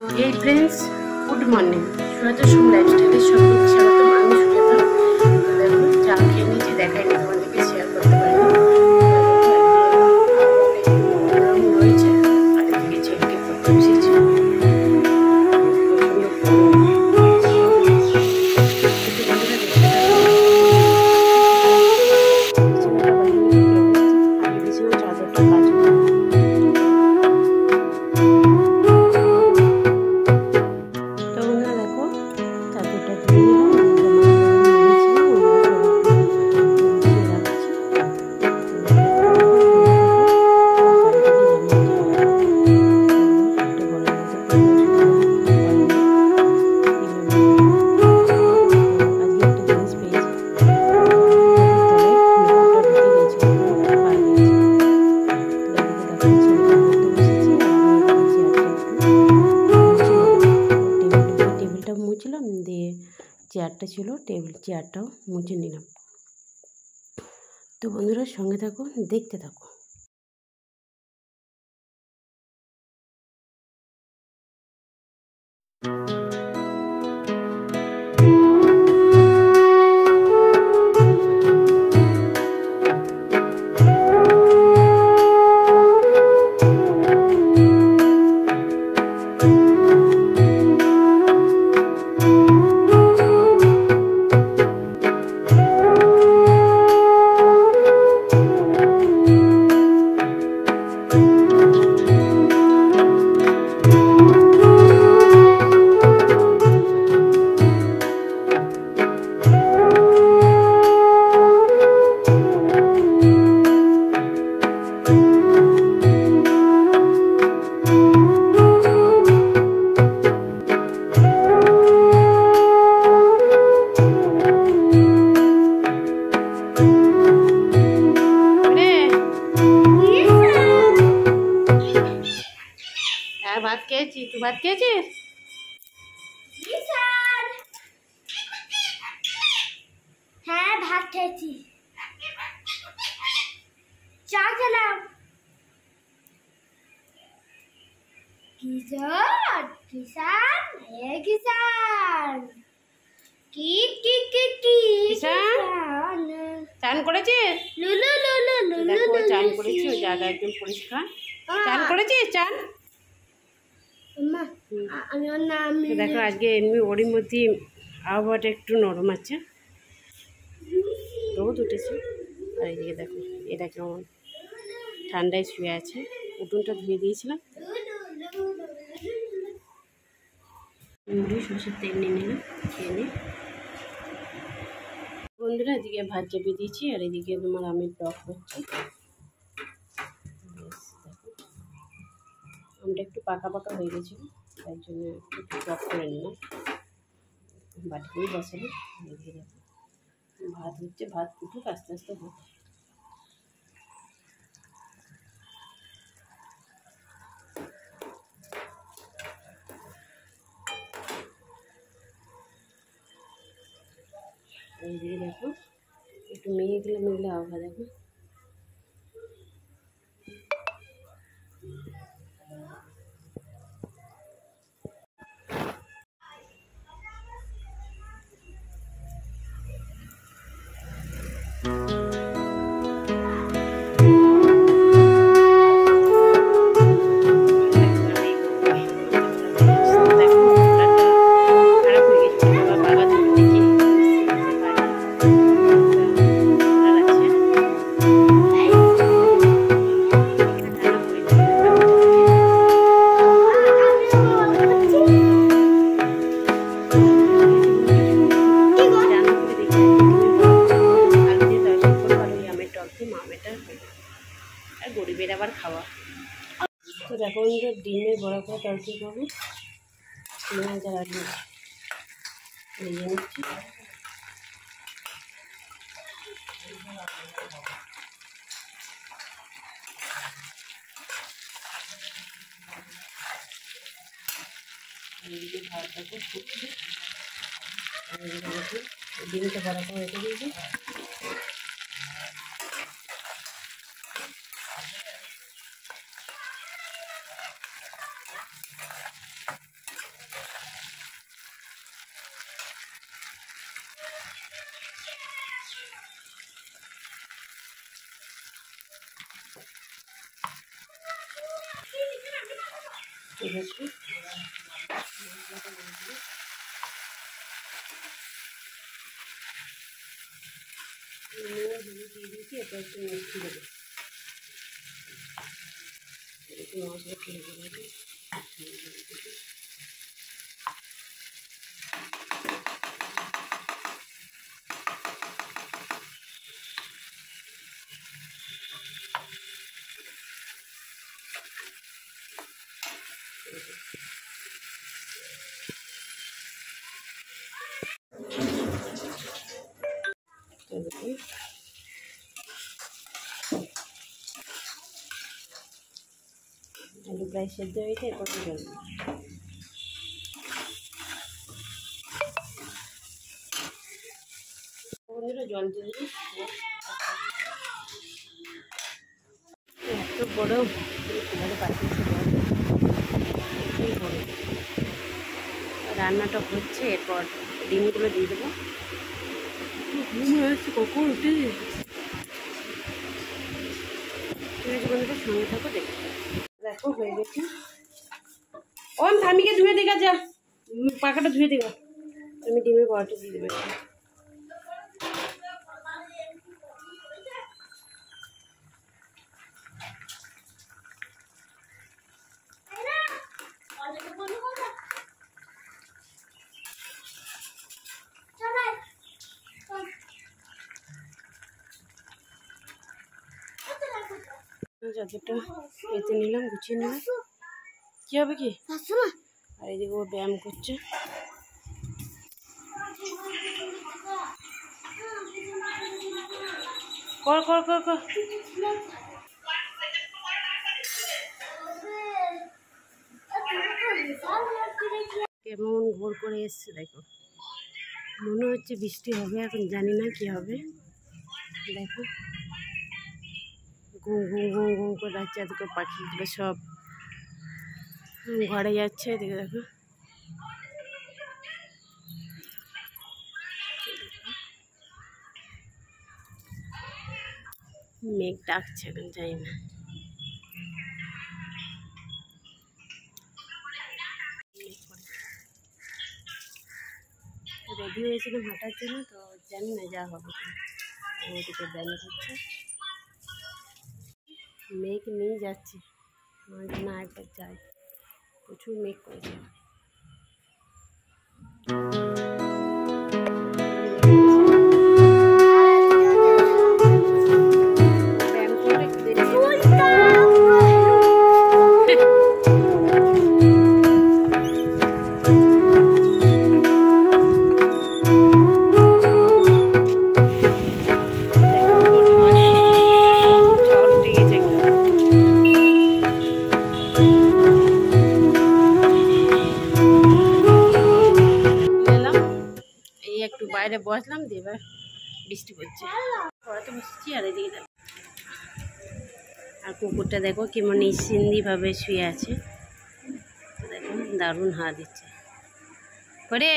Hey friends, good morning. Sujata সোম লাইফস্টাইলের সকলকে স্বাগতম। আমি সুজাতা। দেখো চা খেয়ে নিয়েছি, দেখাইনি তোমাদেরকে, শেয়ার করতে পারিনি। গরম রয়েছে আর এদিকে ছেলেকে পড়তে বসেছি। মুছলাম দিয়ে চেয়ারটা ছিল, টেবিল চেয়ারটাও মুছে নিলাম। তো বন্ধুরা সঙ্গে থাকো, দেখতে থাকো। ভাত খেয়েছি, তুই ভাত খেয়েছিস? হ্যাঁ ভাত খেয়েছি, চা খেলাম। কিষান কিষান কিষান কি কি কি কি কিষান চান করেছিস? লুলু লুলু লুলু দেখো চান করেছি, ওই জায়গা একদম পরিষ্কার। চান করেছিস? চান আমি ওর নাম দেখো আজকে এমনি ওরই মধ্যে আবহাওয়াটা একটু নরম আছে, রোদ উঠেছে। আর এইদিকে দেখো এটা কেমন ঠান্ডায় শুয়ে আছে। উঠোনটা ধুয়ে দিয়েছিলাম, মুড়ি সরষের তেল নিয়ে নিলাম, খেয়ে নিই। বন্ধুরা এদিকে ভাত চাপিয়ে দিয়েছি, আর এদিকে তোমার আমের টক হচ্ছে। আমটা একটু পাকা পাকা হয়ে গেছিলো, তাই জন্য একটু টক করে নিলাম। বাটিতেই বসালো। এদিকে দেখো ভাত হচ্ছে, ভাত উঠুক আস্তে আস্তে হোক। এইদিকে দেখো একটু মেঘলা মেঘলা আবহাওয়া, দেখো গরিবের আবার খাওয়া। তো দেখো ডিমের বড় করে তরকারি করবো, পেঁয়াজ আর আলু ভেজে নিচ্ছি। ভাতটাকে ফুটছে, ডিমটা বড় করে রেখে দিয়েছি। রেখেছি দিয়ে দিয়েছি। এটা একটু মিষ্টি দেবো, একটু মশলা খেয়ে দেবো। আলু প্রায় সেদ্ধ হয়েছে, এরপর জল জল দিয়ে দিই। এত বড় কীভাবে পাঠিয়েছে বড়। রান্নাটা হচ্ছে, এরপর ডিমগুলো দিয়ে দেবো। কখন উঠে বন্ধুরা সঙ্গে থাকো, দেখো হয়ে গেছে। ওম থামিকে ধুয়ে দিগা, যা পাখাটা ধুয়ে দিগা, আমি ডিমের বড়াটা দিয়ে দেবে। যতটা পেতে নিলাম, গুছিয়ে নিলাম। কি হবে কি, আর এদিকে ও ব্যায়াম করছে। কর কর কর কর। কেমন ভোর করে এসছে দেখো, মনে হচ্ছে বৃষ্টি হবে, এখন জানি না কি হবে। দেখো ঘুম ঘুম ঘুম ঘুম করে যাচ্ছে, এদিকে পাখিগুলো সব ঘরে যাচ্ছে। এদিকে দেখো মেঘ ডাকছে, এখন যাই না। রেডি হয়েছিলাম হাঁটার জন্য, তো জানি না যা হবে। ওদিকে ব্যায়াম করছে, মেঘ নিয়ে যাচ্ছে, না একবার যাই। প্রচুর মেঘ করেছে। একটু বাইরে বসলাম, দিয়ে এবার বৃষ্টি পড়ছে, পড়াতে বসেছি। আর এদিকে আর কুকুরটা দেখো কেমন নিশ্চিন্দিভাবে শুয়ে আছে, দেখো দারুণ হাওয়া দিচ্ছে করে।